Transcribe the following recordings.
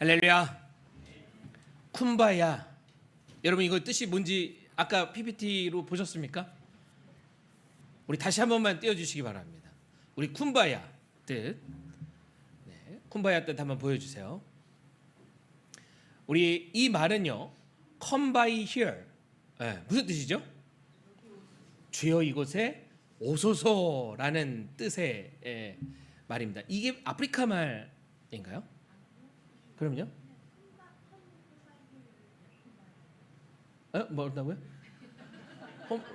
할렐루야. 쿰바야. 여러분 이거 뜻이 뭔지 아까 PPT로 보셨습니까? 우리 다시 한 번만 띄워주시기 바랍니다. 우리 쿰바야 뜻. 네, 쿰바야 뜻 한번 보여주세요. 우리 이 말은요, come by here. 네, 무슨 뜻이죠? 주여 이곳에 오소서라는 뜻의 말입니다. 이게 아프리카 말인가요? 그럼요? 뭐 한다고요?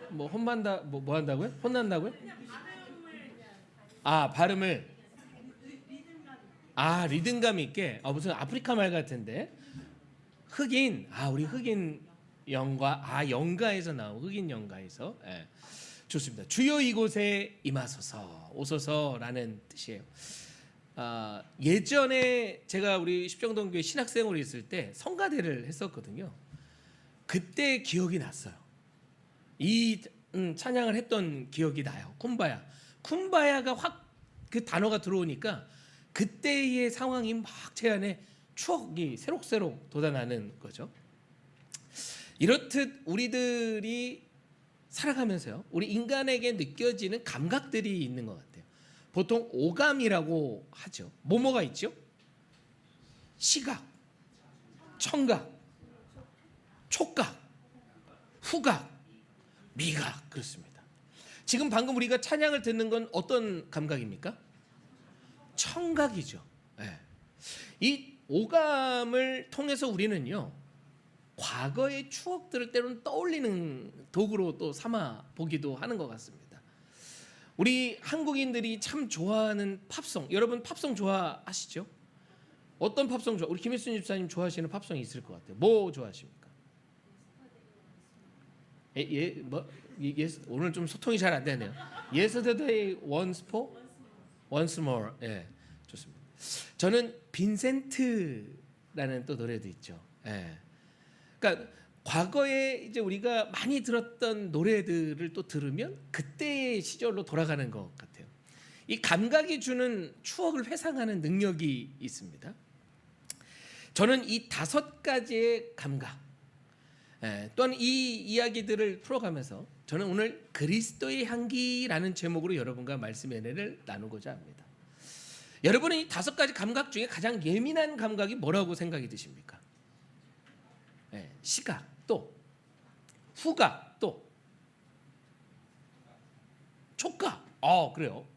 혼만다 뭐 한다고요? 혼난다고요? 발음을 리듬감 있게. 무슨 아프리카 말 같은데. 흑인. 우리 흑인 영가. 영가에서 나온 흑인 영가에서. 좋습니다. 주여 이곳에 임하소서, 오소서라는 뜻이에요. 예전에 제가 우리 십정동교회 신학생으로 있을 때 성가대를 했었거든요. 그때 기억이 났어요. 이 찬양을 했던 기억이 나요. 쿰바야가 확 그 단어가 들어오니까 그때의 상황이 막 제 안에 추억이 새록새록 돋아나는 거죠. 이렇듯 우리들이 살아가면서요, 우리 인간에게 느껴지는 감각들이 있는 것 같아요. 보통 오감이라고 하죠. 뭐가 있죠? 시각, 청각, 촉각, 후각, 미각. 그렇습니다. 지금 방금 우리가 찬양을 듣는 건 어떤 감각입니까? 청각이죠. 이 오감을 통해서 우리는요, 과거의 추억들을 때로는 떠올리는 도구로 또 삼아 보기도 하는 것 같습니다. 우리 한국인들이 참 좋아하는 팝송, 여러분 팝송 좋아하시죠? 어떤 팝송 우리 김일순 집사님 좋아하시는 팝송이 있을 것 같아요. 뭐 좋아하십니까? 오늘 좀 소통이 잘 안 되네요. Yesterday once more. 좋습니다. 저는 빈센트라는 또 노래도 있죠. 그러니까 과거에 이제 우리가 많이 들었던 노래들을 또 들으면 그때의 시절로 돌아가는 것 같아요. 이 감각이 주는 추억을 회상하는 능력이 있습니다. 저는 이 5가지의 감각, 또한 이 이야기들을 풀어가면서 저는 오늘 그리스도의 향기라는 제목으로 여러분과 말씀의 은혜를 나누고자 합니다. 여러분은 이 5가지 감각 중에 가장 예민한 감각이 뭐라고 생각이 드십니까? 시각, 또 후각, 또 촉각. 그래요.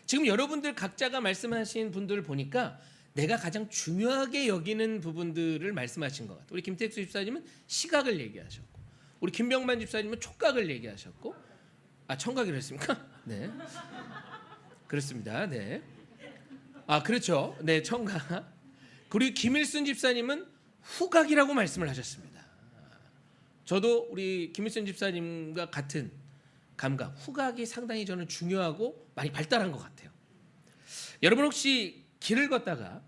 지금 여러분들 각자가 말씀하신 분들 보니까 내가 가장 중요하게 여기는 부분들을 말씀하신 것 같아요. 우리 김택수 집사님은 시각을 얘기하셨고, 우리 김병만 집사님은 촉각을 얘기하셨고, 청각이라 했습니까? 네, 그렇습니다. 네, 그렇죠. 네, 청각. 그리고 김일순 집사님은 후각이라고 말씀을 하셨습니다. 저도 우리 김일순 집사님과 같은 감각, 후각이 상당히 저는 중요하고 많이 발달한 것 같아요. 여러분 혹시 길을 걷다가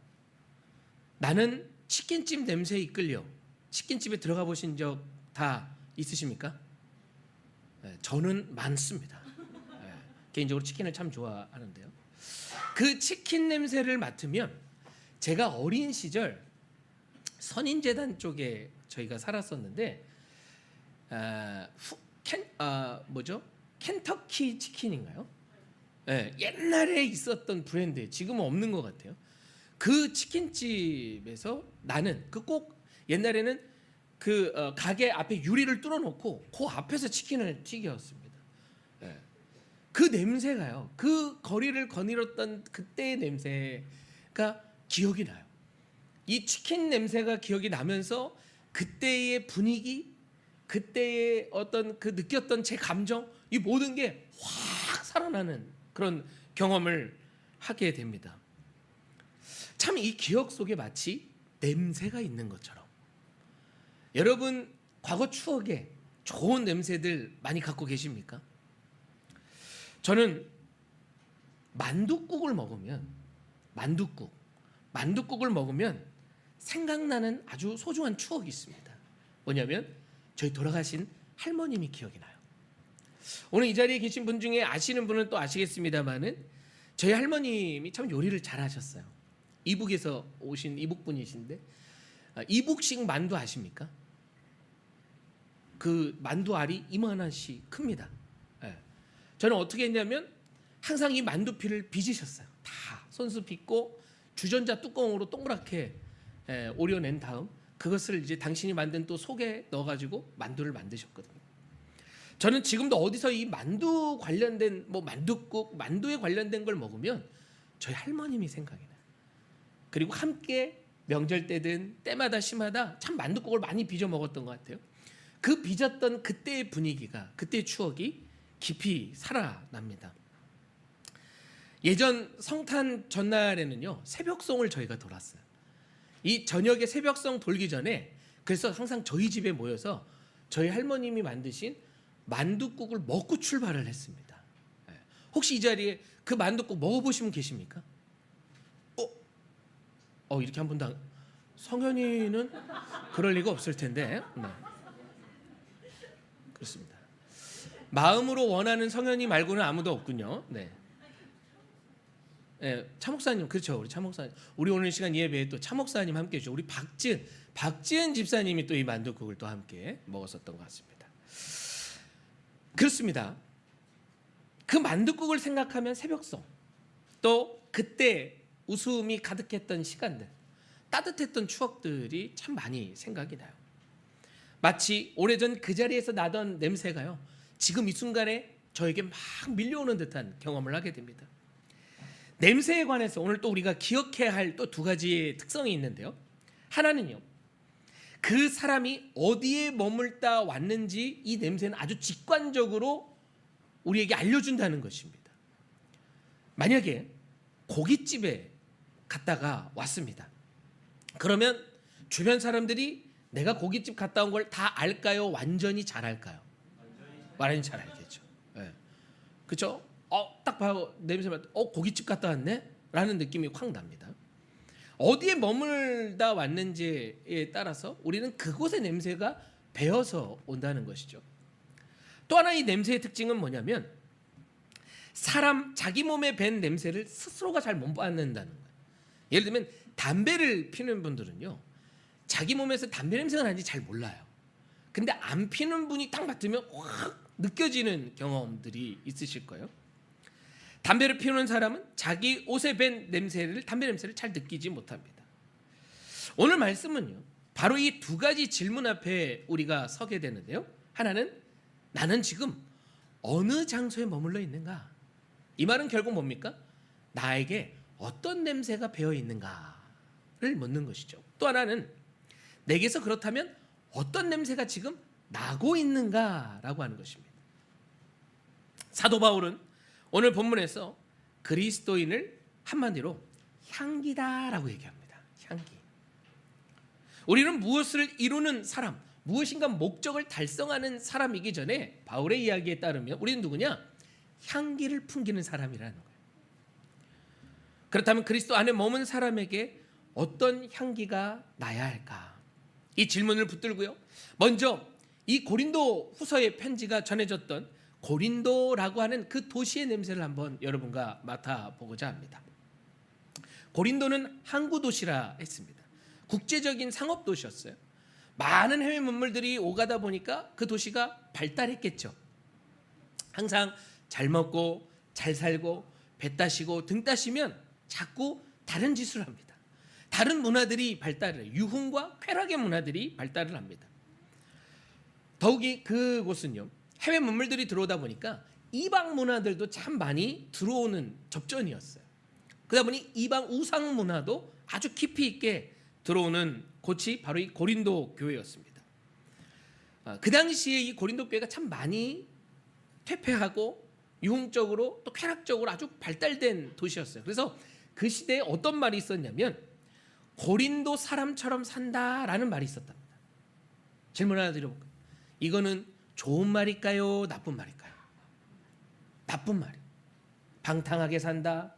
나는 치킨집 냄새에 이끌려 치킨집에 들어가 보신 적 다 있으십니까? 저는 많습니다. 개인적으로 치킨을 참 좋아하는데요. 그 치킨 냄새를 맡으면, 제가 어린 시절 선인재단 쪽에 저희가 살았었는데 켄터키 치킨인가요? 옛날에 있었던 브랜드, 지금은 없는 것 같아요. 그 치킨집에서 나는 꼭 옛날에는 그 가게 앞에 유리를 뚫어놓고 그 앞에서 치킨을 튀겼습니다. 그 냄새가요, 그 거리를 거닐었던 그때의 냄새가 기억이 나요. 이 치킨 냄새가 기억이 나면서 그때의 분위기, 그때의 어떤 그 느꼈던 제 감정, 이 모든 게 확 살아나는 그런 경험을 하게 됩니다. 참 이 기억 속에 마치 냄새가 있는 것처럼, 여러분 과거 추억에 좋은 냄새들 많이 갖고 계십니까? 저는 만둣국을 먹으면 생각나는 아주 소중한 추억이 있습니다. 뭐냐면 저희 돌아가신 할머님이 기억이 나요. 오늘 이 자리에 계신 분 중에 아시는 분은 또 아시겠습니다만은 저희 할머님이 참 요리를 잘하셨어요. 이북에서 오신 이북 분이신데 이북식 만두 아십니까? 그 만두 알이 이만한씩 큽니다. 예. 저는 어떻게 했냐면 항상 이 만두피를 빚으셨어요. 다 손수 빚고 주전자 뚜껑으로 동그랗게 오려낸 다음 그것을 이제 당신이 만든 또 속에 넣어가지고 만두를 만드셨거든요. 저는 지금도 어디서 이 만두 관련된 뭐 만둣국, 만두에 관련된 걸 먹으면 저희 할머님이 생각이 나요. 그리고 함께 명절 때든 때마다 시마다 참 만둣국을 많이 빚어 먹었던 것 같아요. 그 빚었던 그때의 분위기가, 그때의 추억이 깊이 살아납니다. 예전 성탄 전날에는요 새벽송을 저희가 돌았어요. 이 저녁에 새벽송 돌기 전에 그래서 항상 저희 집에 모여서 저희 할머님이 만드신 만둣국을 먹고 출발을 했습니다. 혹시 이 자리에 그 만둣국 먹어보신 분 계십니까? 이렇게 한 분도 성현이는 그럴 리가 없을 텐데. 네. 그렇습니다. 마음으로 원하는 성현이 말고는 아무도 없군요. 네. 네, 차 목사님, 그렇죠. 우리 차 목사님, 우리 오늘 시간 예배에 또 차 목사님 함께 해주죠. 우리 박지은 집사님이 또 이 만둣국을 또 함께 먹었었던 것 같습니다. 그렇습니다. 그 만둣국을 생각하면 새벽송, 또 그때 웃음이 가득했던 시간들, 따뜻했던 추억들이 참 많이 생각이 나요. 마치 오래전 그 자리에서 나던 냄새가요 지금 이 순간에 저에게 막 밀려오는 듯한 경험을 하게 됩니다. 냄새에 관해서 오늘 또 우리가 기억해야 할 또 두 가지의 특성이 있는데요. 하나는요, 그 사람이 어디에 머물다 왔는지 이 냄새는 아주 직관적으로 우리에게 알려준다는 것입니다. 만약에 고깃집에 갔다가 왔습니다. 그러면 주변 사람들이 내가 고깃집 갔다 온 걸 다 알까요? 완전히 잘 알까요? 완전히 잘 알겠죠. 네. 그렇죠? 딱 봐요. 냄새 맡 고깃집 갔다 왔네? 라는 느낌이 확 납니다. 어디에 머물다 왔는지에 따라서 우리는 그곳의 냄새가 배어서 온다는 것이죠. 또 하나 이 냄새의 특징은 뭐냐면 사람 자기 몸에 밴 냄새를 스스로가 잘 못 받는다는 거예요. 예를 들면 담배를 피는 분들은요 자기 몸에서 담배 냄새가 나는지 잘 몰라요. 근데 안 피는 분이 딱 맡으면 확 느껴지는 경험들이 있으실 거예요. 담배를 피우는 사람은 자기 옷에 밴 담배 냄새를 잘 느끼지 못합니다. 오늘 말씀은요 바로 이 두 가지 질문 앞에 우리가 서게 되는데요. 하나는 나는 지금 어느 장소에 머물러 있는가? 이 말은 결국 뭡니까? 나에게 어떤 냄새가 배어 있는가를 묻는 것이죠. 또 하나는 내게서 그렇다면 어떤 냄새가 지금 나고 있는가라고 하는 것입니다. 사도 바울은 오늘 본문에서 그리스도인을 한마디로 향기다라고 얘기합니다. 향기. 우리는 무엇을 이루는 사람, 무엇인가 목적을 달성하는 사람이기 전에 바울의 이야기에 따르면 우리는 누구냐? 향기를 풍기는 사람이라는 거예요. 그렇다면 그리스도 안에 머문 사람에게 어떤 향기가 나야 할까? 이 질문을 붙들고요. 먼저 이 고린도 후서의 편지가 전해졌던 고린도라고 하는 그 도시의 냄새를 한번 여러분과 맡아보고자 합니다. 고린도는 항구 도시라 했습니다. 국제적인 상업 도시였어요. 많은 해외 문물들이 오가다 보니까 그 도시가 발달했겠죠. 항상 잘 먹고 잘 살고 배 따시고 등 따시면 자꾸 다른 짓을 합니다. 다른 문화들이 발달을 해요. 유흥과 쾌락의 문화들이 발달을 합니다. 더욱이 그곳은요 해외 문물들이 들어오다 보니까 이방 문화들도 참 많이 들어오는 접전이었어요. 그러다 보니 이방 우상 문화도 아주 깊이 있게 들어오는 곳이 바로 이 고린도 교회였습니다. 그 당시에 이 고린도 교회가 참 많이 퇴폐하고 유흥적으로 또 쾌락적으로 아주 발달된 도시였어요. 그래서 그 시대에 어떤 말이 있었냐면 고린도 사람처럼 산다라는 말이 있었답니다. 질문 하나 드려볼까요? 이거는 좋은 말일까요? 나쁜 말일까요? 나쁜 말이에요. 방탕하게 산다,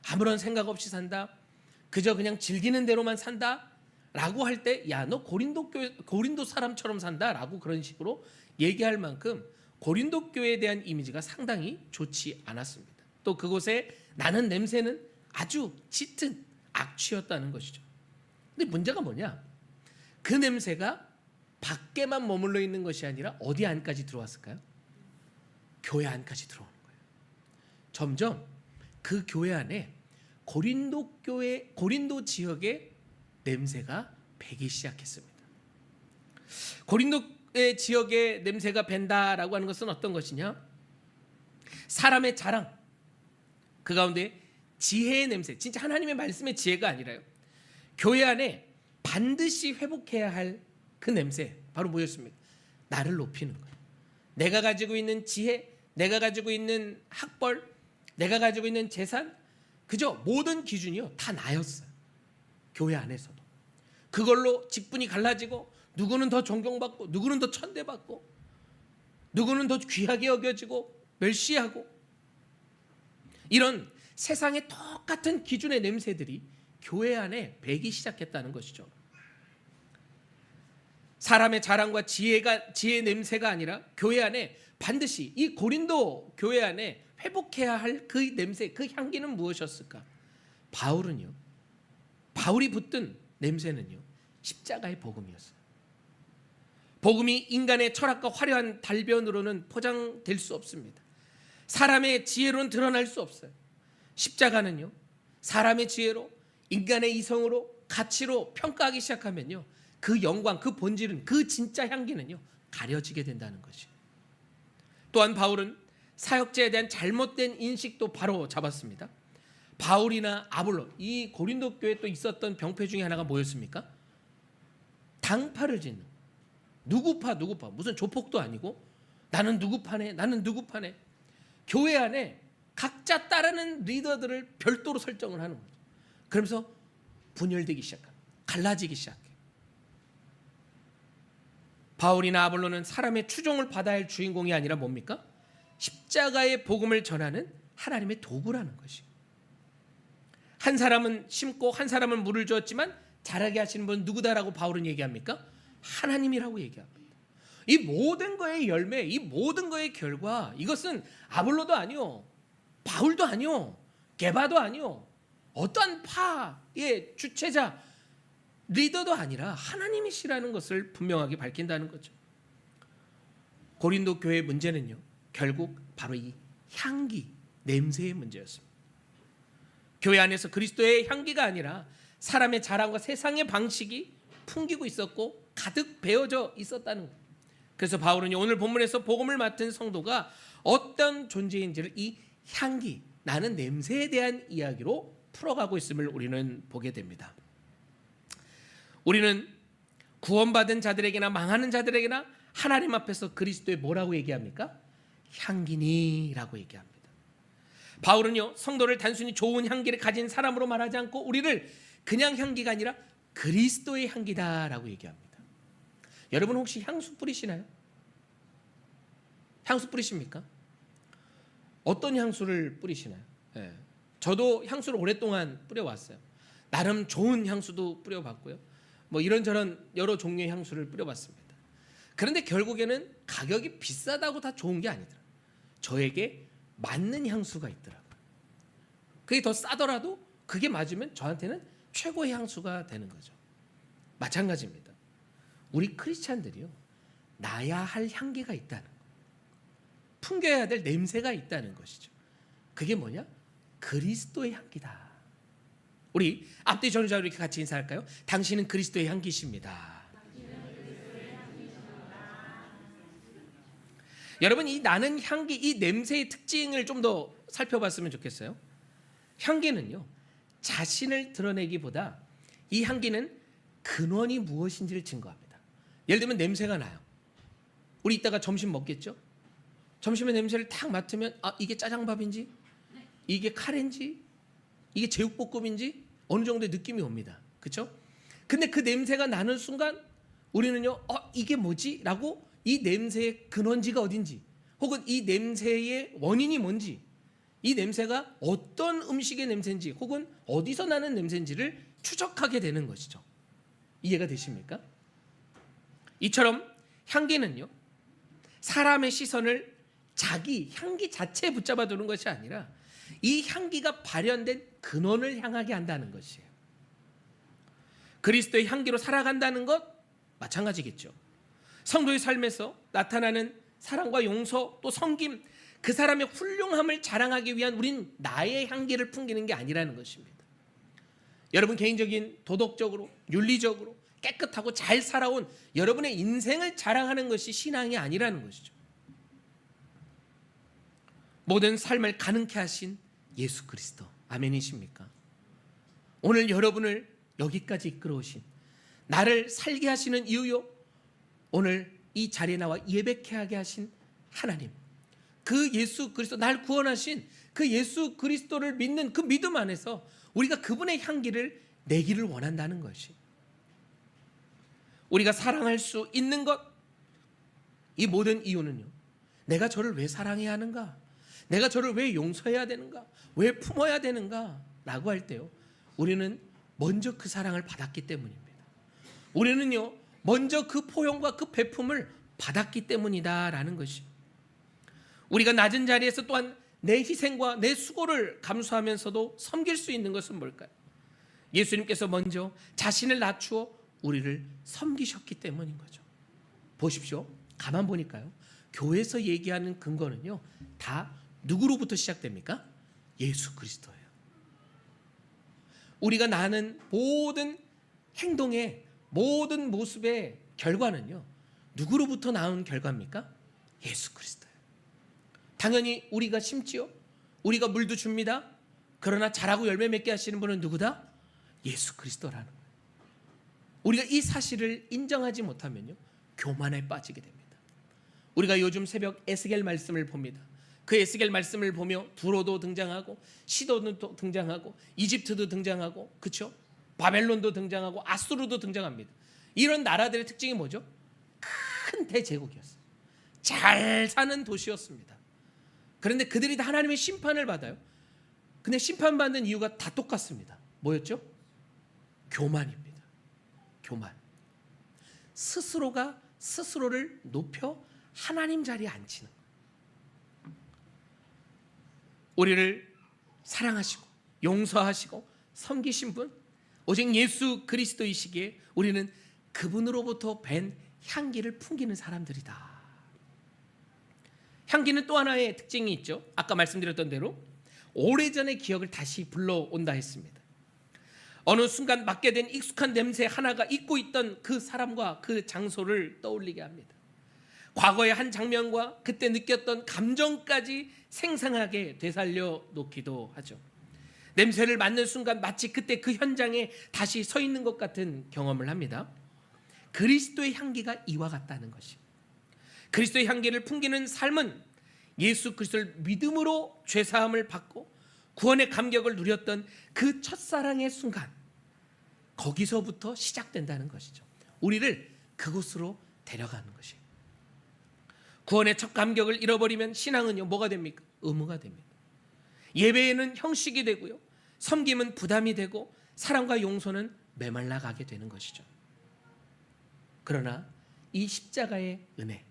아무런 생각 없이 산다, 그저 그냥 즐기는 대로만 산다 라고 할 때 야, 너 고린도 사람처럼 산다 라고 그런 식으로 얘기할 만큼 고린도 교회에 대한 이미지가 상당히 좋지 않았습니다. 또 그곳에 나는 냄새는 아주 짙은 악취였다는 것이죠. 근데 문제가 뭐냐? 그 냄새가 밖에만 머물러 있는 것이 아니라 어디 안까지 들어왔을까요? 교회 안까지 들어오는 거예요. 점점 그 교회 안에 고린도 지역의 냄새가 배기 시작했습니다. 고린도의 지역의 냄새가 밴다라고 하는 것은 어떤 것이냐? 사람의 자랑, 그 가운데 지혜의 냄새, 진짜 하나님의 말씀의 지혜가 아니라요, 교회 안에 반드시 회복해야 할 그 냄새, 바로 뭐였습니까? 나를 높이는 거예요. 내가 가지고 있는 지혜, 내가 가지고 있는 학벌, 내가 가지고 있는 재산, 그저 모든 기준이요 다 나였어요. 교회 안에서도 그걸로 직분이 갈라지고, 누구는 더 존경받고, 누구는 더 천대받고, 누구는 더 귀하게 여겨지고 멸시하고, 이런 세상의 똑같은 기준의 냄새들이 교회 안에 배기 시작했다는 것이죠. 사람의 자랑과 지혜의 냄새가 아니라 교회 안에 반드시, 이 고린도 교회 안에 회복해야 할 그 냄새, 그 향기는 무엇이었을까? 바울이 붙든 냄새는요, 십자가의 복음이었어요. 복음이 인간의 철학과 화려한 달변으로는 포장될 수 없습니다. 사람의 지혜로는 드러날 수 없어요. 십자가는요, 사람의 지혜로, 인간의 이성으로, 가치로 평가하기 시작하면요, 그 영광, 그 본질은, 그 진짜 향기는요 가려지게 된다는 것이에요. 또한 바울은 사역자에 대한 잘못된 인식도 바로 잡았습니다. 바울이나 아볼로, 이 고린도 교회에 또 있었던 병폐 중에 하나가 뭐였습니까? 당파를 짓는, 누구파 무슨 조폭도 아니고, 나는 누구 파네. 교회 안에 각자 따르는 리더들을 별도로 설정을 하는 거죠. 그러면서 분열되기 시작합니다. 갈라지기 시작해요. 바울이나 아볼로는 사람의 추종을 받아야 할 주인공이 아니라 뭡니까? 십자가의 복음을 전하는 하나님의 도구라는 것이에요. 한 사람은 심고 한 사람은 물을 주었지만 자라게 하시는 분은 누구다라고 바울은 얘기합니까? 하나님이라고 얘기합니다. 이 모든 거의 열매, 이 모든 거의 결과, 이것은 아볼로도 아니요, 바울도 아니요, 게바도 아니요, 어떠한 파의 주체자, 리더도 아니라 하나님이시라는 것을 분명하게 밝힌다는 거죠. 고린도 교회의 문제는요, 결국 바로 이 향기, 냄새의 문제였습니다. 교회 안에서 그리스도의 향기가 아니라 사람의 자랑과 세상의 방식이 풍기고 있었고 가득 배어져 있었다는 거예요. 그래서 바울은요, 오늘 본문에서 복음을 맡은 성도가 어떤 존재인지를 이 향기, 나는 냄새에 대한 이야기로 풀어가고 있음을 우리는 보게 됩니다. 우리는 구원받은 자들에게나 망하는 자들에게나 하나님 앞에서 그리스도의 뭐라고 얘기합니까? 향기니라고 얘기합니다. 바울은요, 성도를 단순히 좋은 향기를 가진 사람으로 말하지 않고 우리를 그냥 향기가 아니라 그리스도의 향기다라고 얘기합니다. 여러분 혹시 향수 뿌리시나요? 향수 뿌리십니까? 어떤 향수를 뿌리시나요? 저도 향수를 오랫동안 뿌려왔어요. 나름 좋은 향수도 뿌려봤고요, 뭐 이런저런 여러 종류의 향수를 뿌려봤습니다. 그런데 결국에는 가격이 비싸다고 다 좋은 게 아니더라. 저에게 맞는 향수가 있더라고요. 그게 더 싸더라도 그게 맞으면 저한테는 최고의 향수가 되는 거죠. 마찬가지입니다. 우리 크리스찬들이요, 나야 할 향기가 있다는 거, 풍겨야 될 냄새가 있다는 것이죠. 그게 뭐냐? 그리스도의 향기다. 우리 앞뒤 전후자로 이렇게 같이 인사할까요? 당신은 그리스도의 향기십니다. 여러분, 이 나는 향기, 이 냄새의 특징을 좀 더 살펴봤으면 좋겠어요. 향기는요, 자신을 드러내기보다 이 향기는 근원이 무엇인지를 증거합니다. 예를 들면 냄새가 나요. 우리 이따가 점심 먹겠죠? 점심에 냄새를 딱 맡으면 이게 짜장밥인지, 이게 카레인지, 이게 제육볶음인지 어느 정도의 느낌이 옵니다. 그렇죠? 근데 그 냄새가 나는 순간 우리는요, 이게 뭐지? 라고 이 냄새의 근원지가 어딘지, 혹은 이 냄새의 원인이 뭔지, 이 냄새가 어떤 음식의 냄새인지, 혹은 어디서 나는 냄새인지를 추적하게 되는 것이죠. 이해가 되십니까? 이처럼 향기는요, 사람의 시선을 자기 향기 자체에 붙잡아 두는 것이 아니라 이 향기가 발현된 근원을 향하게 한다는 것이에요. 그리스도의 향기로 살아간다는 것 마찬가지겠죠. 성도의 삶에서 나타나는 사랑과 용서 또 섬김, 그 사람의 훌륭함을 자랑하기 위한 우린 나의 향기를 풍기는 게 아니라는 것입니다. 여러분 개인적인 도덕적으로 윤리적으로 깨끗하고 잘 살아온 여러분의 인생을 자랑하는 것이 신앙이 아니라는 것이죠. 모든 삶을 가능케 하신 예수 그리스도, 아멘이십니까? 오늘 여러분을 여기까지 이끌어오신, 나를 살게 하시는 이유요, 오늘 이 자리에 나와 예배케 하게 하신 하나님, 그 예수 그리스도, 날 구원하신 그 예수 그리스도를 믿는 그 믿음 안에서 우리가 그분의 향기를 내기를 원한다는 것이, 우리가 사랑할 수 있는 것, 이 모든 이유는요, 내가 저를 왜 사랑해야 하는가, 내가 저를 왜 용서해야 되는가, 왜 품어야 되는가 라고 할 때요, 우리는 먼저 그 사랑을 받았기 때문입니다. 우리는요 먼저 그 포용과 그 베품을 받았기 때문이다라는 것이, 우리가 낮은 자리에서 또한 내 희생과 내 수고를 감수하면서도 섬길 수 있는 것은 뭘까요? 예수님께서 먼저 자신을 낮추어 우리를 섬기셨기 때문인 거죠. 보십시오. 가만 보니까요, 교회에서 얘기하는 근거는요 다 누구로부터 시작됩니까? 예수 그리스도예요. 우리가 나는 모든 행동의 모든 모습의 결과는요 누구로부터 나온 결과입니까? 예수 그리스도예요. 당연히 우리가 심지어 우리가 물도 줍니다. 그러나 자라고 열매 맺게 하시는 분은 누구다? 예수 그리스도라는 거예요. 우리가 이 사실을 인정하지 못하면요 교만에 빠지게 됩니다. 우리가 요즘 새벽 에스겔 말씀을 봅니다. 그 에스겔 말씀을 보며 두로도 등장하고 시도도 등장하고 이집트도 등장하고, 그렇죠? 바벨론도 등장하고 아수르도 등장합니다. 이런 나라들의 특징이 뭐죠? 큰 대제국이었어요. 잘 사는 도시였습니다. 그런데 그들이 다 하나님의 심판을 받아요. 근데 심판받는 이유가 다 똑같습니다. 뭐였죠? 교만입니다. 교만. 스스로가 스스로를 높여 하나님 자리에 앉히는 거예요. 우리를 사랑하시고 용서하시고 섬기신 분, 오직 예수 그리스도이시기에 우리는 그분으로부터 뵌 향기를 풍기는 사람들이다. 향기는 또 하나의 특징이 있죠. 아까 말씀드렸던 대로 오래전의 기억을 다시 불러온다 했습니다. 어느 순간 맡게 된 익숙한 냄새 하나가 잊고 있던 그 사람과 그 장소를 떠올리게 합니다. 과거의 한 장면과 그때 느꼈던 감정까지 생생하게 되살려 놓기도 하죠. 냄새를 맡는 순간 마치 그때 그 현장에 다시 서 있는 것 같은 경험을 합니다. 그리스도의 향기가 이와 같다는 것이, 그리스도의 향기를 풍기는 삶은 예수 그리스도를 믿음으로 죄사함을 받고 구원의 감격을 누렸던 그 첫사랑의 순간, 거기서부터 시작된다는 것이죠. 우리를 그곳으로 데려가는 것이에요. 구원의 첫 감격을 잃어버리면 신앙은요 뭐가 됩니까? 의무가 됩니다. 예배에는 형식이 되고요, 섬김은 부담이 되고, 사랑과 용서는 메말라가게 되는 것이죠. 그러나 이 십자가의 은혜,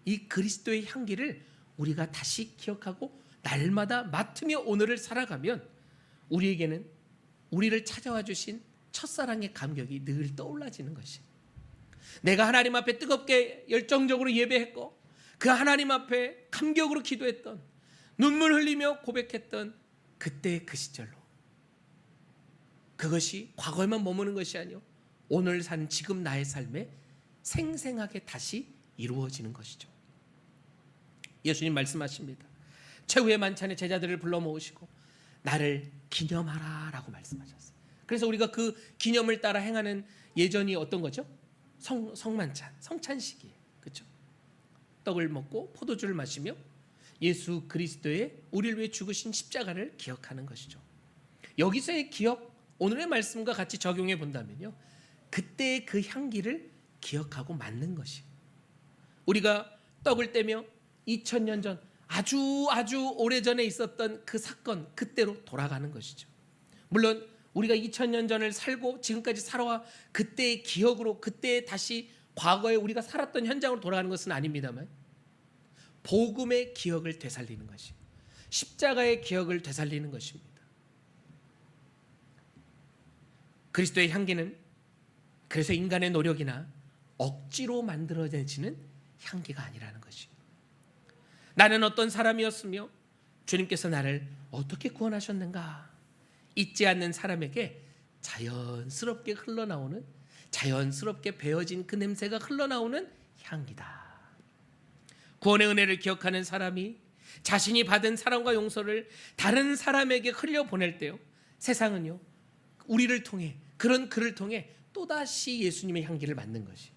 이 그리스도의 향기를 우리가 다시 기억하고 날마다 맡으며 오늘을 살아가면 우리에게는 우리를 찾아와 주신 첫사랑의 감격이 늘 떠올라지는 것이, 내가 하나님 앞에 뜨겁게 열정적으로 예배했고 그 하나님 앞에 감격으로 기도했던, 눈물 흘리며 고백했던 그때의 그 시절로, 그것이 과거에만 머무는 것이 아니요 오늘 산 지금 나의 삶에 생생하게 다시 이루어지는 것이죠. 예수님 말씀하십니다. 최후의 만찬에 제자들을 불러 모으시고 나를 기념하라 라고 말씀하셨어요. 그래서 우리가 그 기념을 따라 행하는 예전이 어떤 거죠? 성만찬, 성찬식이에요. 그렇죠? 떡을 먹고 포도주를 마시며 예수 그리스도의 우리를 위해 죽으신 십자가를 기억하는 것이죠. 여기서의 기억, 오늘의 말씀과 같이 적용해 본다면요, 그때의 그 향기를 기억하고 맞는 것이, 우리가 떡을 떼며 2000년 전 아주 오래전에 있었던 그 사건, 그때로 돌아가는 것이죠. 물론 우리가 2000년 전을 살고 지금까지 살아와 그때의 기억으로, 그때 다시 과거에 우리가 살았던 현장으로 돌아가는 것은 아닙니다만, 복음의 기억을 되살리는 것이, 십자가의 기억을 되살리는 것입니다. 그리스도의 향기는 그래서 인간의 노력이나 억지로 만들어내지는 향기가 아니라는 것이. 나는 어떤 사람이었으며 주님께서 나를 어떻게 구원하셨는가. 잊지 않는 사람에게 자연스럽게 흘러나오는, 자연스럽게 배어진 그 냄새가 흘러나오는 향기다. 구원의 은혜를 기억하는 사람이 자신이 받은 사랑과 용서를 다른 사람에게 흘려보낼 때요, 세상은요 우리를 통해, 그런 그를 통해 또다시 예수님의 향기를 맡는 것이.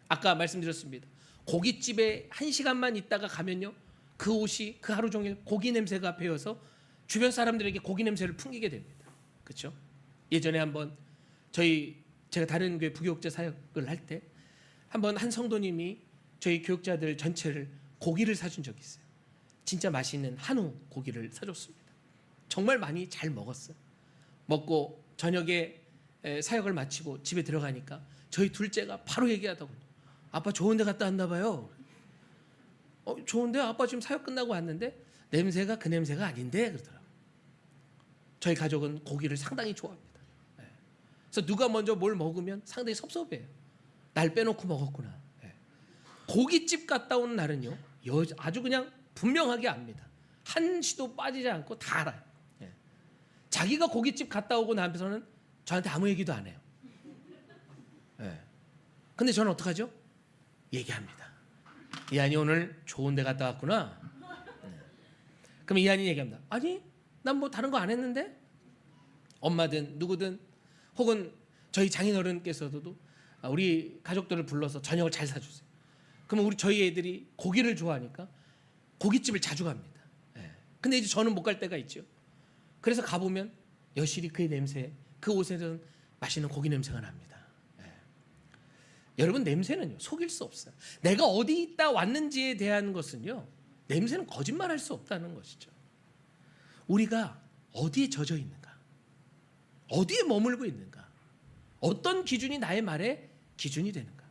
아까 말씀드렸습니다. 고깃집에 1시간만 있다가 가면요, 그 옷이 그 하루 종일 고기 냄새가 배어서 주변 사람들에게 고기 냄새를 풍기게 됩니다. 그렇죠? 예전에 한번 제가 다른 교회 부교육자 사역을 할 때 한번 한 성도님이 저희 교육자들 전체를 고기를 사준 적이 있어요. 진짜 맛있는 한우 고기를 사줬습니다. 정말 많이 잘 먹었어요. 먹고 저녁에 사역을 마치고 집에 들어가니까 저희 둘째가 바로 얘기하더군요. 아빠 좋은 데 갔다 왔나 봐요. 좋은데? 아빠 지금 사역 끝나고 왔는데 냄새가 그 냄새가 아닌데 그러더라고요. 저희 가족은 고기를 상당히 좋아합니다. 그래서 누가 먼저 뭘 먹으면 상당히 섭섭해요. 날 빼놓고 먹었구나. 고깃집 갔다 오는 날은요, 아주 그냥 분명하게 압니다. 한시도 빠지지 않고 다 알아요. 자기가 고깃집 갔다 오고 나서는 저한테 아무 얘기도 안 해요. 근데 저는 어떡하죠? 얘기합니다. 이한이 오늘 좋은 데 갔다 왔구나. 그럼 이한이 얘기합니다. 아니, 난 뭐 다른 거 안 했는데? 엄마든 누구든 혹은 저희 장인어른께서도 우리 가족들을 불러서 저녁을 잘 사주세요. 그러면 저희 애들이 고기를 좋아하니까 고깃집을 자주 갑니다. 근데 이제 저는 못 갈 때가 있죠. 그래서 가보면 여실히 그의 냄새, 그 옷에는 맛있는 고기 냄새가 납니다. 여러분, 냄새는요 속일 수 없어요. 내가 어디 있다 왔는지에 대한 것은요, 냄새는 거짓말할 수 없다는 것이죠. 우리가 어디에 젖어 있는가, 어디에 머물고 있는가, 어떤 기준이 나의 말에 기준이 되는가,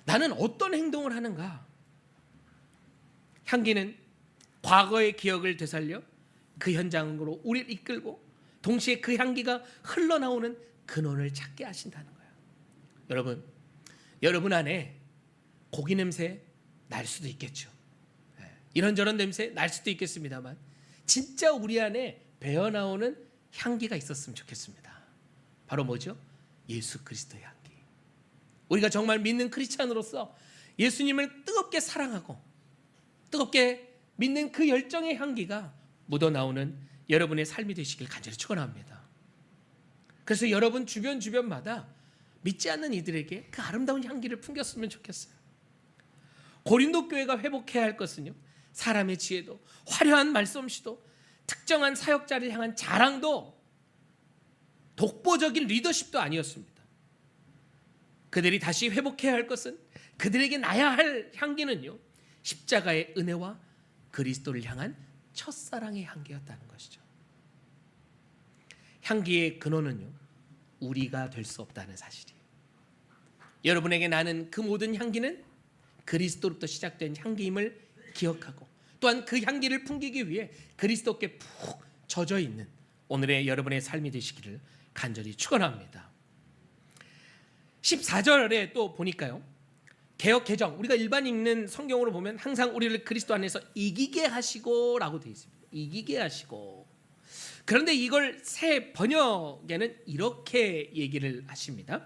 나는 어떤 행동을 하는가. 향기는 과거의 기억을 되살려 그 현장으로 우리를 이끌고 동시에 그 향기가 흘러나오는 근원을 찾게 하신다는 거예요. 여러분 안에 고기 냄새 날 수도 있겠죠. 이런저런 냄새 날 수도 있겠습니다만 진짜 우리 안에 배어나오는 향기가 있었으면 좋겠습니다. 바로 뭐죠? 예수 그리스도의 향기. 우리가 정말 믿는 크리스찬으로서 예수님을 뜨겁게 사랑하고 뜨겁게 믿는 그 열정의 향기가 묻어나오는 여러분의 삶이 되시길 간절히 축원합니다. 그래서 여러분 주변마다 믿지 않는 이들에게 그 아름다운 향기를 풍겼으면 좋겠어요. 고린도 교회가 회복해야 할 것은요, 사람의 지혜도 화려한 말솜씨도 특정한 사역자를 향한 자랑도 독보적인 리더십도 아니었습니다. 그들이 다시 회복해야 할 것은 그들에게 나야 할 향기는요, 십자가의 은혜와 그리스도를 향한 첫사랑의 향기였다는 것이죠. 향기의 근원은요, 우리가 될 수 없다는 사실이에요. 여러분에게 나는 그 모든 향기는 그리스도로부터 시작된 향기임을 기억하고 또한 그 향기를 풍기기 위해 그리스도께 푹 젖어 있는 오늘의 여러분의 삶이 되시기를 간절히 축원합니다. 14절에 또 보니까요, 개역 개정, 우리가 일반 읽는 성경으로 보면 항상 우리를 그리스도 안에서 이기게 하시고 라고 되어 있습니다. 이기게 하시고. 그런데 이걸 새 번역에는 이렇게 얘기를 하십니다.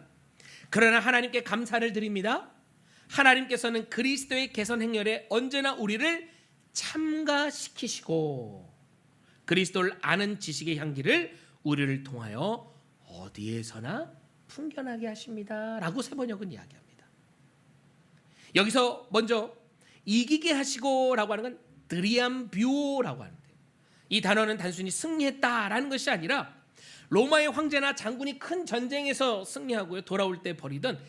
그러나 하나님께 감사를 드립니다. 하나님께서는 그리스도의 개선 행렬에 언제나 우리를 참가시키시고 그리스도를 아는 지식의 향기를 우리를 통하여 어디에서나 풍겨나게 하십니다 라고 새 번역은 이야기합니다. 여기서 먼저 이기게 하시고 라고 하는 건 드리암뷰라고 하는데, 이 단어는 단순히 승리했다라는 것이 아니라 로마의 황제나 장군이 큰 전쟁에서 승리하고요 돌아올 때 벌이던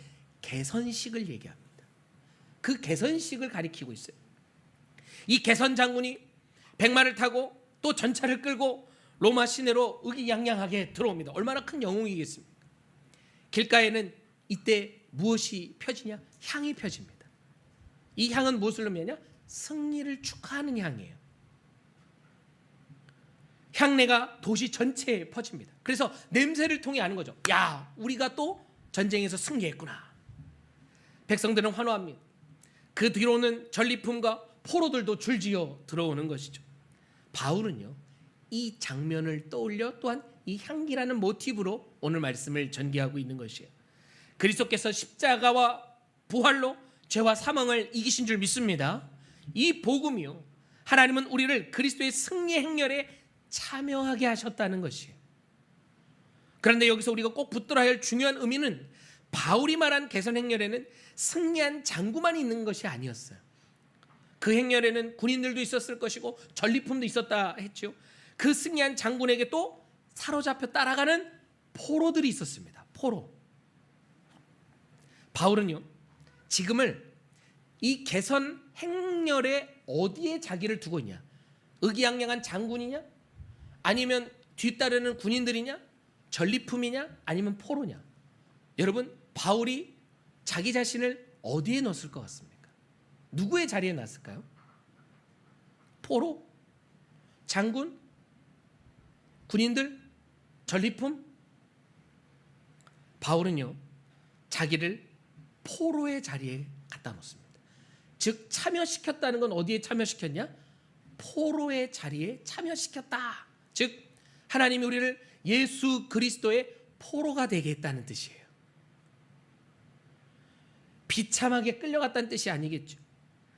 개선식을 얘기합니다. 그 개선식을 가리키고 있어요. 이 개선 장군이 백마를 타고 또 전차를 끌고 로마 시내로 의기양양하게 들어옵니다. 얼마나 큰 영웅이겠습니까? 길가에는 이때 무엇이 펴지냐? 향이 펴집니다. 이 향은 무엇을 의미하냐? 승리를 축하하는 향이에요. 향내가 도시 전체에 퍼집니다. 그래서 냄새를 통해 아는 거죠. 야, 우리가 또 전쟁에서 승리했구나. 백성들은 환호합니다. 그 뒤로는 전리품과 포로들도 줄지어 들어오는 것이죠. 바울은요, 이 장면을 떠올려 또한 이 향기라는 모티브로 오늘 말씀을 전개하고 있는 것이에요. 그리스도께서 십자가와 부활로 죄와 사망을 이기신 줄 믿습니다. 이 복음이요, 하나님은 우리를 그리스도의 승리 행렬에 참여하게 하셨다는 것이에요. 그런데 여기서 우리가 꼭 붙들어야 할 중요한 의미는 바울이 말한 개선 행렬에는 승리한 장구만 있는 것이 아니었어요. 그 행렬에는 군인들도 있었을 것이고 전리품도 있었다 했죠. 그 승리한 장군에게 또 사로잡혀 따라가는 포로들이 있었습니다. 포로. 바울은요, 지금을 이 개선 행렬에 어디에 자기를 두고 있냐? 의기양양한 장군이냐? 아니면 뒤따르는 군인들이냐? 전리품이냐? 아니면 포로냐? 여러분, 바울이 자기 자신을 어디에 넣었을 것 같습니까? 누구의 자리에 놨을까요? 포로? 장군? 군인들? 전리품? 바울은요, 자기를 포로의 자리에 갖다 놓습니다. 즉, 참여시켰다는 건 어디에 참여시켰냐? 포로의 자리에 참여시켰다. 즉, 하나님이 우리를 예수 그리스도의 포로가 되게 했다는 뜻이에요. 비참하게 끌려갔다는 뜻이 아니겠죠.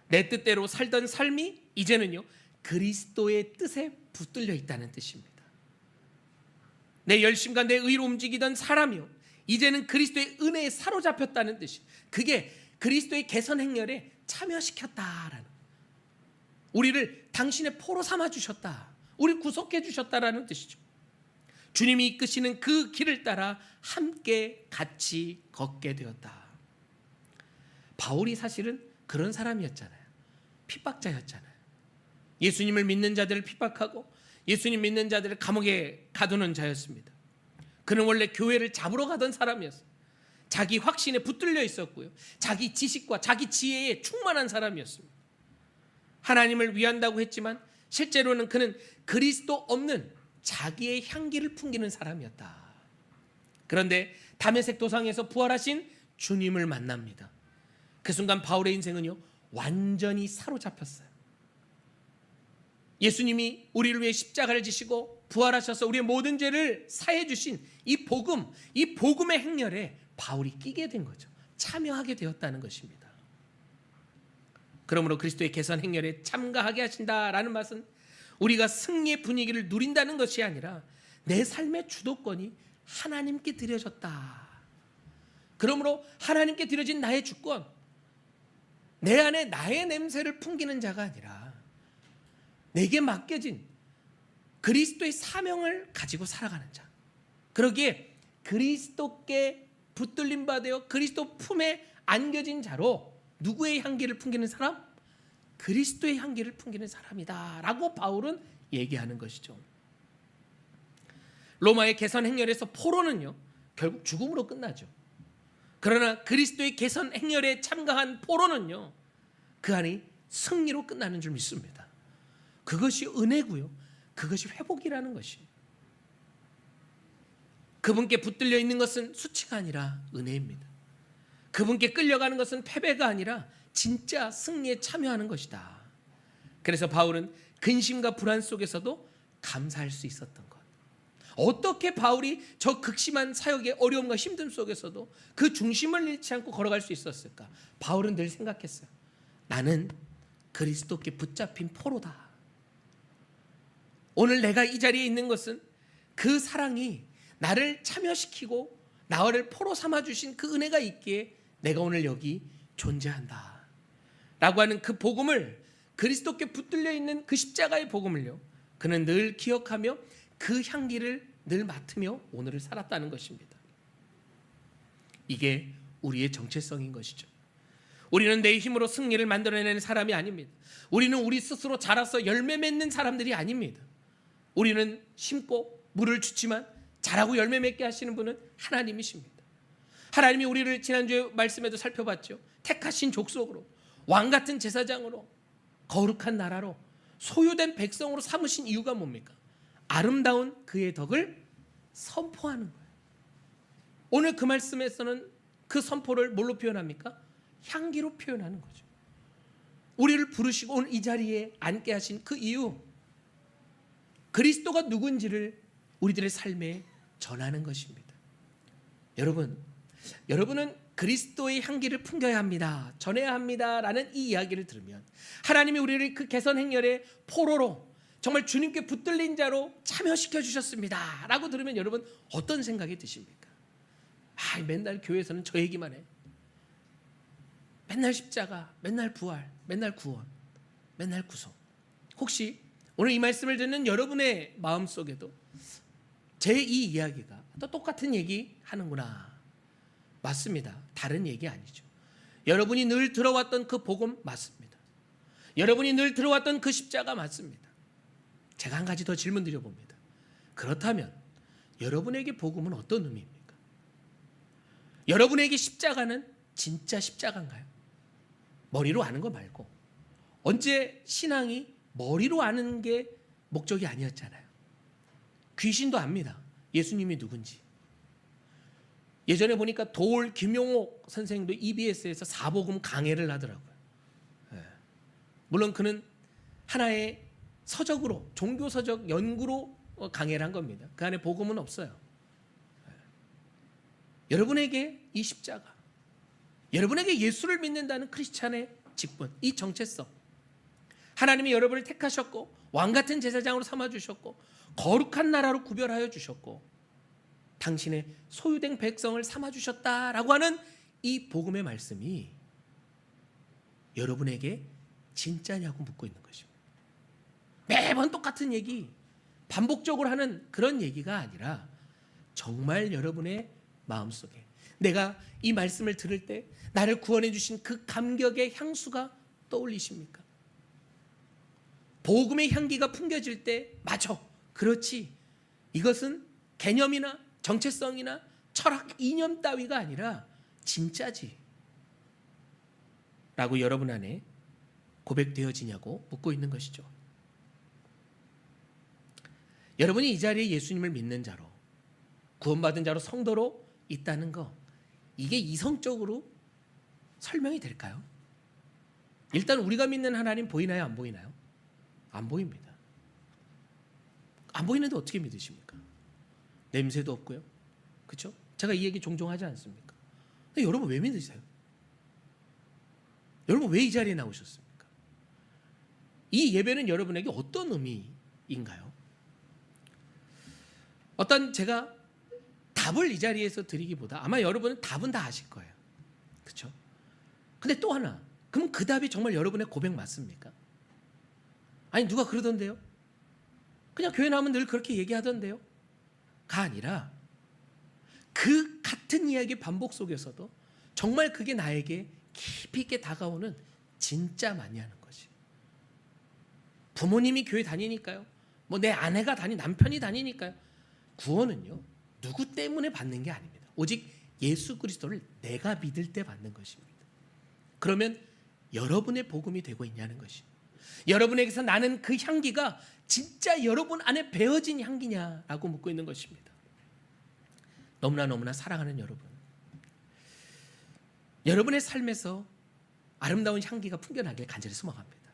내 뜻대로 살던 삶이 이제는요, 그리스도의 뜻에 붙들려 있다는 뜻입니다. 내 열심과 내 의로 움직이던 사람이요, 이제는 그리스도의 은혜에 사로잡혔다는 뜻이, 그게 그리스도의 개선 행렬에 참여시켰다라는, 우리를 당신의 포로 삼아 주셨다, 우리 구속해 주셨다라는 뜻이죠. 주님이 이끄시는 그 길을 따라 함께 같이 걷게 되었다. 바울이 사실은 그런 사람이었잖아요. 핍박자였잖아요. 예수님을 믿는 자들을 핍박하고 예수님 믿는 자들을 감옥에 가두는 자였습니다. 그는 원래 교회를 잡으러 가던 사람이었어요. 자기 확신에 붙들려 있었고요, 자기 지식과 자기 지혜에 충만한 사람이었습니다. 하나님을 위한다고 했지만 실제로는 그는 그리스도 없는 자기의 향기를 풍기는 사람이었다. 그런데 다메섹 도상에서 부활하신 주님을 만납니다. 그 순간 바울의 인생은요, 완전히 사로잡혔어요. 예수님이 우리를 위해 십자가를 지시고 부활하셔서 우리의 모든 죄를 사해 주신 이 복음, 이 복음의 행렬에 바울이 끼게 된 거죠. 참여하게 되었다는 것입니다. 그러므로 그리스도의 개선 행렬에 참가하게 하신다라는 말은 우리가 승리의 분위기를 누린다는 것이 아니라 내 삶의 주도권이 하나님께 드려졌다. 그러므로 하나님께 드려진 나의 주권, 내 안에 나의 냄새를 풍기는 자가 아니라 내게 맡겨진 그리스도의 사명을 가지고 살아가는 자, 그러기에 그리스도께 붙들림 받아 그리스도 품에 안겨진 자로 누구의 향기를 풍기는 사람? 그리스도의 향기를 풍기는 사람이다 라고 바울은 얘기하는 것이죠. 로마의 개선 행렬에서 포로는요, 결국 죽음으로 끝나죠. 그러나 그리스도의 개선 행렬에 참가한 포로는요, 그 안이 승리로 끝나는 줄 믿습니다. 그것이 은혜고요, 그것이 회복이라는 것이, 그분께 붙들려 있는 것은 수치가 아니라 은혜입니다. 그분께 끌려가는 것은 패배가 아니라 진짜 승리에 참여하는 것이다. 그래서 바울은 근심과 불안 속에서도 감사할 수 있었던 것. 어떻게 바울이 저 극심한 사역의 어려움과 힘듦 속에서도 그 중심을 잃지 않고 걸어갈 수 있었을까? 바울은 늘 생각했어요. 나는 그리스도께 붙잡힌 포로다. 오늘 내가 이 자리에 있는 것은 그 사랑이 나를 참여시키고 나를 포로 삼아주신 그 은혜가 있기에 내가 오늘 여기 존재한다 라고 하는 그 복음을, 그리스도께 붙들려 있는 그 십자가의 복음을요, 그는 늘 기억하며 그 향기를 늘 맡으며 오늘을 살았다는 것입니다. 이게 우리의 정체성인 것이죠. 우리는 내 힘으로 승리를 만들어내는 사람이 아닙니다. 우리는 우리 스스로 자라서 열매 맺는 사람들이 아닙니다. 우리는 심고 물을 주지만 자라고 열매 맺게 하시는 분은 하나님이십니다. 하나님이 우리를 지난주에 말씀에도 살펴봤죠. 택하신 족속으로, 왕같은 제사장으로, 거룩한 나라로, 소유된 백성으로 삼으신 이유가 뭡니까? 아름다운 그의 덕을 선포하는 거예요. 오늘 그 말씀에서는 그 선포를 뭘로 표현합니까? 향기로 표현하는 거죠. 우리를 부르시고 오늘 이 자리에 앉게 하신 그 이유, 그리스도가 누군지를 우리들의 삶에 전하는 것입니다. 여러분은 그리스도의 향기를 풍겨야 합니다, 전해야 합니다라는 이 이야기를 들으면, 하나님이 우리를 그 개선 행렬의 포로로 정말 주님께 붙들린 자로 참여시켜 주셨습니다 라고 들으면 여러분 어떤 생각이 드십니까? 맨날 교회에서는 저 얘기만 해. 맨날 십자가, 맨날 부활, 맨날 구원, 맨날 구속. 혹시 오늘 이 말씀을 듣는 여러분의 마음속에도 제 이 이야기가 또 똑같은 얘기 하는구나. 맞습니다. 다른 얘기 아니죠. 여러분이 늘 들어왔던 그 복음 맞습니다. 여러분이 늘 들어왔던 그 십자가 맞습니다. 제가 한 가지 더 질문 드려봅니다. 그렇다면 여러분에게 복음은 어떤 의미입니까? 여러분에게 십자가는 진짜 십자가인가요? 머리로 아는 거 말고. 언제 신앙이 머리로 아는 게 목적이 아니었잖아요. 귀신도 압니다, 예수님이 누군지. 예전에 보니까 도올 김용옥 선생님도 EBS에서 사복음 강해를 하더라고요. 물론 그는 하나의 서적으로, 종교서적 연구로 강해를 한 겁니다. 그 안에 복음은 없어요. 여러분에게 이 십자가, 여러분에게 예수를 믿는다는 크리스찬의 직분, 이 정체성, 하나님이 여러분을 택하셨고 왕같은 제사장으로 삼아주셨고 거룩한 나라로 구별하여 주셨고 당신의 소유된 백성을 삼아주셨다라고 하는 이 복음의 말씀이 여러분에게 진짜냐고 묻고 있는 것입니다. 매번 똑같은 얘기, 반복적으로 하는 그런 얘기가 아니라 정말 여러분의 마음속에 내가 이 말씀을 들을 때 나를 구원해 주신 그 감격의 향수가 떠올리십니까? 복음의 향기가 풍겨질 때 맞아, 그렇지, 이것은 개념이나 정체성이나 철학 이념 따위가 아니라 진짜지 라고 여러분 안에 고백되어지냐고 묻고 있는 것이죠. 여러분이 이 자리에 예수님을 믿는 자로, 구원받은 자로, 성도로 있다는 거, 이게 이성적으로 설명이 될까요? 일단 우리가 믿는 하나님 보이나요, 안 보이나요? 안 보입니다. 안 보이는데 어떻게 믿으십니까? 냄새도 없고요, 그렇죠? 제가 이 얘기 종종 하지 않습니까? 근데 여러분 왜 믿으세요? 여러분 왜 이 자리에 나오셨습니까? 이 예배는 여러분에게 어떤 의미인가요? 어떤 제가 답을 이 자리에서 드리기보다 아마 여러분은 답은 다 아실 거예요, 그렇죠? 근데 또 하나, 그럼 그 답이 정말 여러분의 고백 맞습니까? 아니 누가 그러던데요? 그냥 교회 나오면 늘 그렇게 얘기하던데요? 가 아니라 그 같은 이야기 반복 속에서도 정말 그게 나에게 깊이 있게 다가오는 진짜 많이 하는 것이. 부모님이 교회 다니니까요, 뭐 내 아내가 남편이 다니니까요. 구원은요 누구 때문에 받는 게 아닙니다. 오직 예수 그리스도를 내가 믿을 때 받는 것입니다. 그러면 여러분의 복음이 되고 있냐는 것입니다. 여러분에게서 나는 그 향기가 진짜 여러분 안에 배어진 향기냐라고 묻고 있는 것입니다. 너무나 사랑하는 여러분, 여러분의 삶에서 아름다운 향기가 풍겨나길 간절히 소망합니다.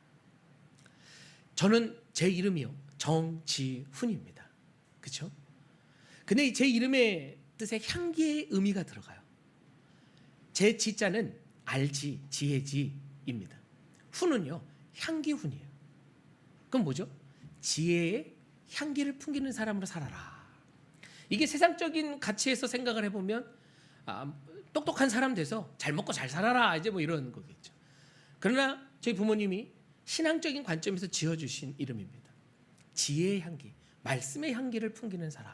저는 제 이름이요 정지훈입니다, 그렇죠? 근데 제 이름의 뜻에 향기의 의미가 들어가요. 제 지자는 알지, 지혜지입니다. 훈은요 향기훈이에요. 그럼 뭐죠? 지혜의 향기를 풍기는 사람으로 살아라. 이게 세상적인 가치에서 생각을 해보면 똑똑한 사람 돼서 잘 먹고 잘 살아라, 이제 뭐 이런 거겠죠. 그러나 저희 부모님이 신앙적인 관점에서 지어주신 이름입니다. 지혜의 향기, 말씀의 향기를 풍기는 사람.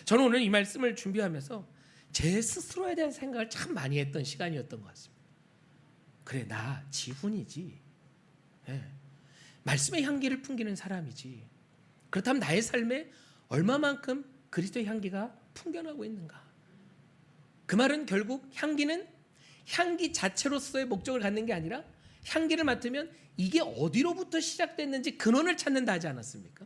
저는 오늘 이 말씀을 준비하면서 제 스스로에 대한 생각을 참 많이 했던 시간이었던 것 같습니다. 그래, 나 지훈이지. 말씀의 향기를 풍기는 사람이지. 그렇다면 나의 삶에 얼마만큼 그리스도의 향기가 풍겨나고 있는가? 그 말은 결국 향기는 향기 자체로서의 목적을 갖는 게 아니라 향기를 맡으면 이게 어디로부터 시작됐는지 근원을 찾는다 하지 않았습니까?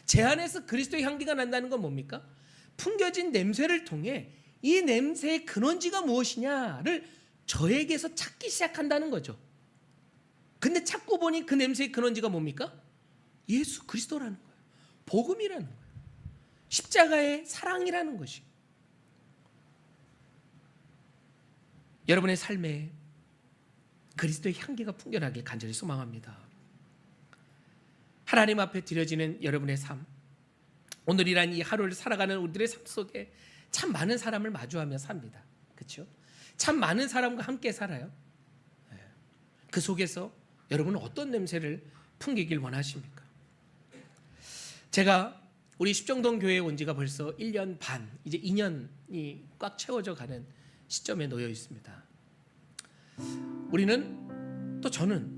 제 안에서 그리스도의 향기가 난다는 건 뭡니까? 풍겨진 냄새를 통해 이 냄새의 근원지가 무엇이냐를 저에게서 찾기 시작한다는 거죠. 근데 찾고 보니 그 냄새의 근원지가 뭡니까? 예수 그리스도라는 거예요. 복음이라는 거예요. 십자가의 사랑이라는 것이. 여러분의 삶에 그리스도의 향기가 풍겨나길 간절히 소망합니다. 하나님 앞에 드려지는 여러분의 삶, 오늘이란 이 하루를 살아가는 우리들의 삶 속에 참 많은 사람을 마주하며 삽니다. 그렇죠? 참 많은 사람과 함께 살아요. 그 속에서 여러분은 어떤 냄새를 풍기길 원하십니까? 제가 우리 십정동 교회에 온 지가 벌써 1년 반, 이제 2년이 꽉 채워져 가는 시점에 놓여 있습니다. 우리는, 또 저는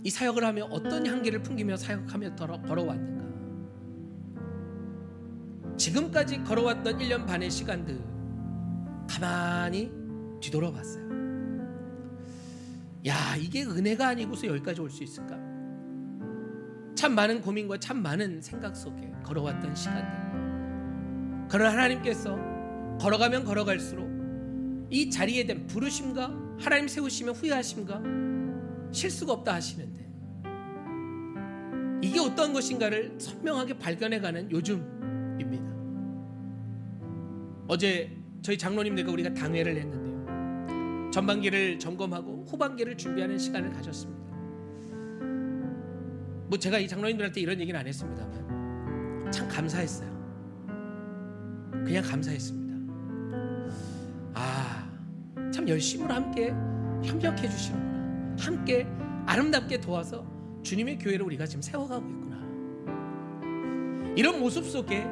이 사역을 하며 어떤 향기를 풍기며 사역하며 걸어왔는가? 지금까지 걸어왔던 1년 반의 시간들 가만히 뒤돌아봤어요. 야, 이게 은혜가 아니고서 여기까지 올 수 있을까? 참 많은 고민과 참 많은 생각 속에 걸어왔던 시간들. 그러나 하나님께서 걸어가면 걸어갈수록 이 자리에 대한 부르심과 하나님 세우시면 후회하심과 실수가 없다 하시는데, 이게 어떤 것인가를 선명하게 발견해가는 요즘입니다. 어제 저희 장로님들과 우리가 당회를 했는데요, 전반기를 점검하고 후반기를 준비하는 시간을 가졌습니다. 뭐 제가 이 장로님들한테 이런 얘기는 안 했습니다만 참 감사했어요. 그냥 감사했습니다. 참 열심으로 함께 협력해 주시는구나, 함께 아름답게 도와서 주님의 교회를 우리가 지금 세워가고 있구나. 이런 모습 속에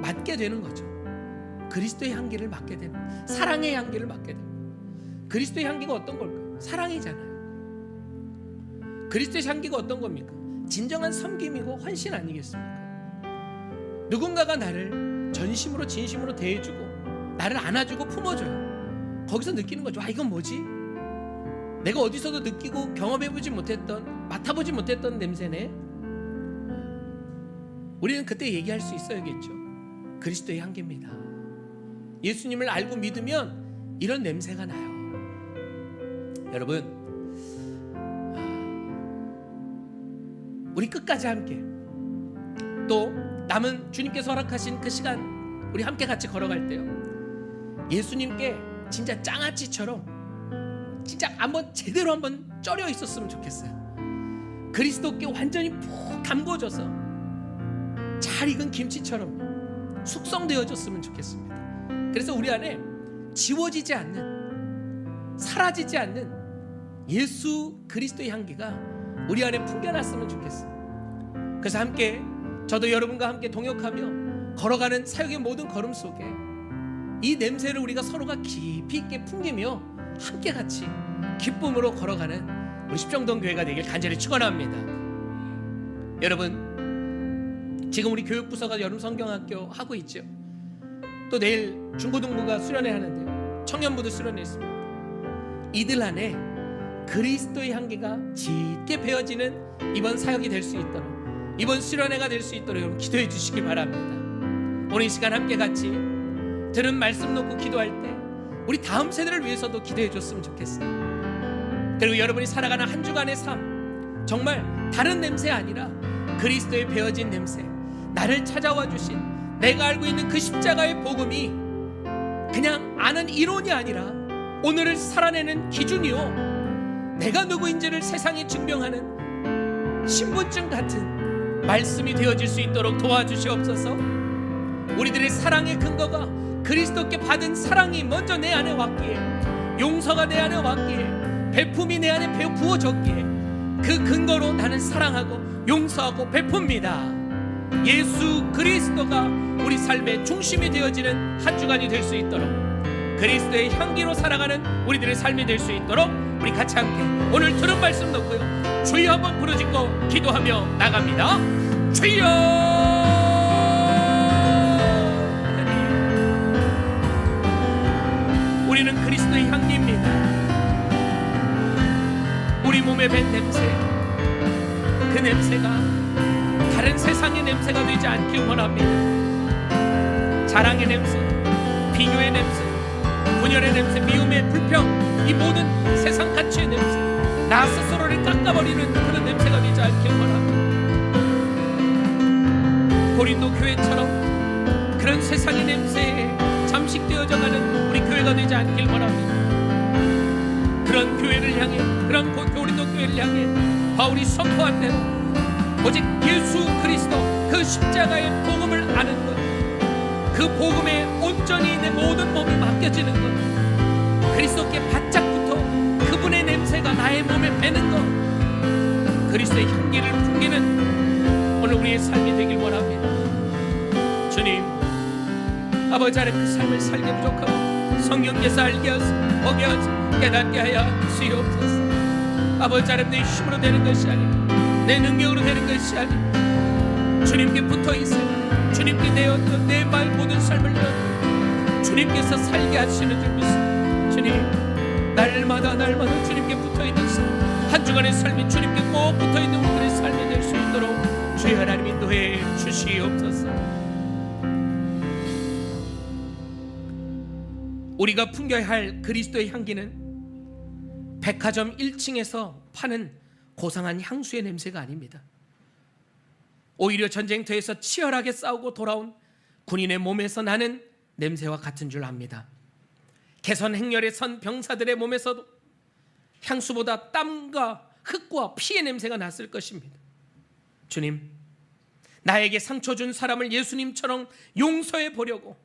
맡게 되는 거죠. 그리스도의 향기를 맡게 되는, 사랑의 향기를 맡게 되는. 그리스도의 향기가 어떤 걸까요? 사랑이잖아요. 그리스도의 향기가 어떤 겁니까? 진정한 섬김이고 헌신 아니겠습니까? 누군가가 나를 전심으로 진심으로 대해주고 나를 안아주고 품어줘요. 거기서 느끼는 거죠. 이건 뭐지? 내가 어디서도 느끼고 경험해보지 못했던, 맡아보지 못했던 냄새네. 우리는 그때 얘기할 수 있어야겠죠. 그리스도의 향기입니다. 예수님을 알고 믿으면 이런 냄새가 나요. 여러분, 우리 끝까지 함께, 또 남은 주님께서 허락하신 그 시간 우리 함께 같이 걸어갈 때요, 예수님께 진짜 장아찌처럼 진짜 제대로 한번 쩔여 있었으면 좋겠어요. 그리스도께 완전히 푹 담궈져서 잘 익은 김치처럼 숙성되어졌으면 좋겠습니다. 그래서 우리 안에 지워지지 않는, 사라지지 않는 예수 그리스도의 향기가 우리 안에 풍겨났으면 좋겠어요. 그래서 함께, 저도 여러분과 함께 동역하며 걸어가는 사역의 모든 걸음 속에 이 냄새를 우리가 서로가 깊이 있게 풍기며 함께 같이 기쁨으로 걸어가는 우리 십정동 교회가 되길 간절히 축원합니다. 여러분, 지금 우리 교육부서가 여름 성경학교 하고 있죠. 또 내일 중고등부가 수련회 하는데 청년부도 수련회 있습니다. 이들 안에 그리스도의 향기가 짙게 배어지는 이번 사역이 될 수 있도록, 이번 수련회가 될 수 있도록 여러분 기도해 주시기 바랍니다. 오늘 이 시간 함께 같이 들은 말씀 놓고 기도할 때 우리 다음 세대를 위해서도 기도해 줬으면 좋겠어요. 그리고 여러분이 살아가는 한 주간의 삶, 정말 다른 냄새 아니라 그리스도의 배어진 냄새, 나를 찾아와 주신, 내가 알고 있는 그 십자가의 복음이 그냥 아는 이론이 아니라 오늘을 살아내는 기준이요, 내가 누구인지를 세상에 증명하는 신분증 같은 말씀이 되어질 수 있도록 도와주시옵소서. 우리들의 사랑의 근거가 그리스도께 받은 사랑이 먼저 내 안에 왔기에, 용서가 내 안에 왔기에, 베품이 내 안에 부어졌기에, 그 근거로 나는 사랑하고 용서하고 베풉니다. 예수 그리스도가 우리 삶의 중심이 되어지는 한 주간이 될 수 있도록, 그리스도의 향기로 살아가는 우리들의 삶이 될 수 있도록 우리 같이 함께 오늘 들은 말씀 놓고요, 주여 한번 부르짖고 기도하며 나갑니다. 주여! 우리는 그리스도의 향기입니다. 우리 몸에 밴 냄새, 그 냄새가 다른 세상의 냄새가 되지 않길 원합니다. 자랑의 냄새, 비교의 냄새, 분열의 냄새, 미움의 불평, 이 모든 세상 가치의 냄새, 나 스스로를 깎아버리는 그런 냄새가 되지 않길 원합니다. 고린도 교회처럼 그런 세상의 냄새에 잠식되어져가는 우리 교회가 되지 않길 원합니다. 그런 교회를 향해, 그런 고린도 교회를 향해 바울이 선포한 대로 오직 예수 그리스도 그 십자가의 복음을 아는 것, 그 복음에 온전히 내 모든 몸이 맡겨지는 것, 그리스도께 바짝 붙어 그분의 냄새가 나의 몸에 배는 것, 그리스도의 향기를 풍기는 오늘 우리의 삶이 되길 원합니다. 주님, 아버지 하나님, 그 삶을 살기 부족하고 성령께서 알게 하소서, 보게 하소서, 깨닫게 하여 주시옵소서. 아버지 하나님, 내 힘으로 되는 것이 아니라 내 능력으로 되는 것이 아니라 주님께 붙어있으며 주님께 내었던 내 말 모든 삶을 내어 주님께서 살게 하시는 줄 믿습니다. 주님, 날마다 주님께 붙어있는 삶, 한 주간의 삶이 주님께 꼭 붙어있는 우리들의 삶이 될 수 있도록 주의 하나님 인도해 주시옵소서. 우리가 풍겨야 할 그리스도의 향기는 백화점 1층에서 파는 고상한 향수의 냄새가 아닙니다. 오히려 전쟁터에서 치열하게 싸우고 돌아온 군인의 몸에서 나는 냄새와 같은 줄 압니다. 개선 행렬에 선 병사들의 몸에서도 향수보다 땀과 흙과 피의 냄새가 났을 것입니다. 주님, 나에게 상처 준 사람을 예수님처럼 용서해 보려고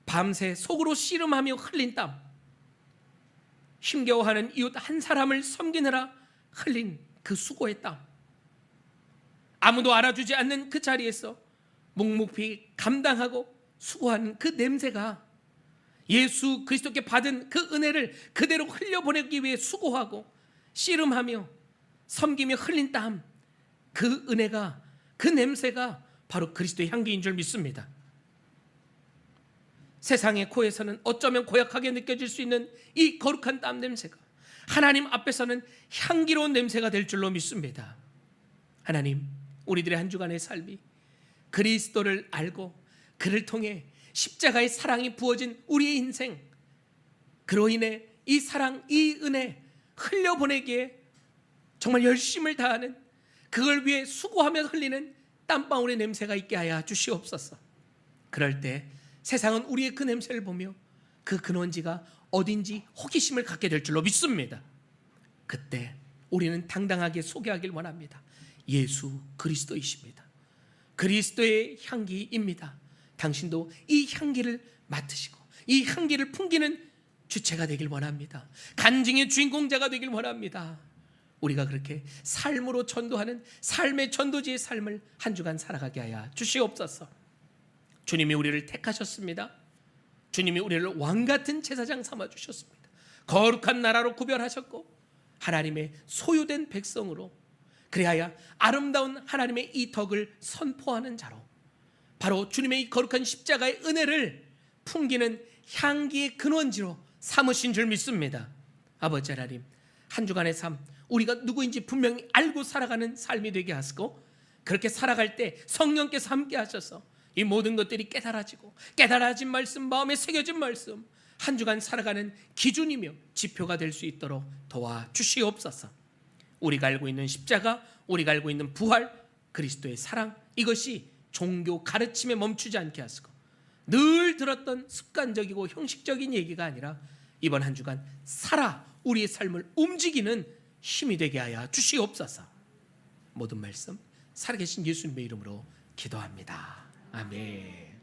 밤새 속으로 씨름하며 흘린 땀, 힘겨워하는 이웃 한 사람을 섬기느라 흘린 그 수고의 땀, 아무도 알아주지 않는 그 자리에서 묵묵히 감당하고 수고하는 그 냄새가 예수 그리스도께 받은 그 은혜를 그대로 흘려보내기 위해 수고하고 씨름하며 섬기며 흘린 땀, 그 은혜가, 그 냄새가 바로 그리스도의 향기인 줄 믿습니다. 세상의 코에서는 어쩌면 고약하게 느껴질 수 있는 이 거룩한 땀 냄새가 하나님 앞에서는 향기로운 냄새가 될 줄로 믿습니다. 하나님, 우리들의 한 주간의 삶이 그리스도를 알고 그를 통해 십자가의 사랑이 부어진 우리의 인생, 그로 인해 이 사랑, 이 은혜 흘려보내기에 정말 열심을 다하는, 그걸 위해 수고하며 흘리는 땀방울의 냄새가 있게 하여 주시옵소서. 그럴 때 세상은 우리의 그 냄새를 보며 그 근원지가 어딘지 호기심을 갖게 될 줄로 믿습니다. 그때 우리는 당당하게 소개하길 원합니다. 예수 그리스도이십니다. 그리스도의 향기입니다. 당신도 이 향기를 맡으시고 이 향기를 풍기는 주체가 되길 원합니다. 간증의 주인공자가 되길 원합니다. 우리가 그렇게 삶으로 전도하는 삶의 전도지의 삶을 한 주간 살아가게 하여 주시옵소서. 주님이 우리를 택하셨습니다. 주님이 우리를 왕같은 제사장 삼아주셨습니다. 거룩한 나라로 구별하셨고 하나님의 소유된 백성으로, 그리하여 아름다운 하나님의 이 덕을 선포하는 자로, 바로 주님의 이 거룩한 십자가의 은혜를 풍기는 향기의 근원지로 삼으신 줄 믿습니다. 아버지 하나님, 한 주간의 삶, 우리가 누구인지 분명히 알고 살아가는 삶이 되게 하시고, 그렇게 살아갈 때 성령께서 함께 하셔서 이 모든 것들이 깨달아지고, 깨달아진 말씀, 마음에 새겨진 말씀, 한 주간 살아가는 기준이며 지표가 될 수 있도록 도와주시옵소서. 우리가 알고 있는 십자가, 우리가 알고 있는 부활, 그리스도의 사랑, 이것이 종교 가르침에 멈추지 않게 하시고 늘 들었던 습관적이고 형식적인 얘기가 아니라 이번 한 주간 살아 우리의 삶을 움직이는 힘이 되게 하여 주시옵소서. 모든 말씀 살아계신 예수님의 이름으로 기도합니다. 아멘.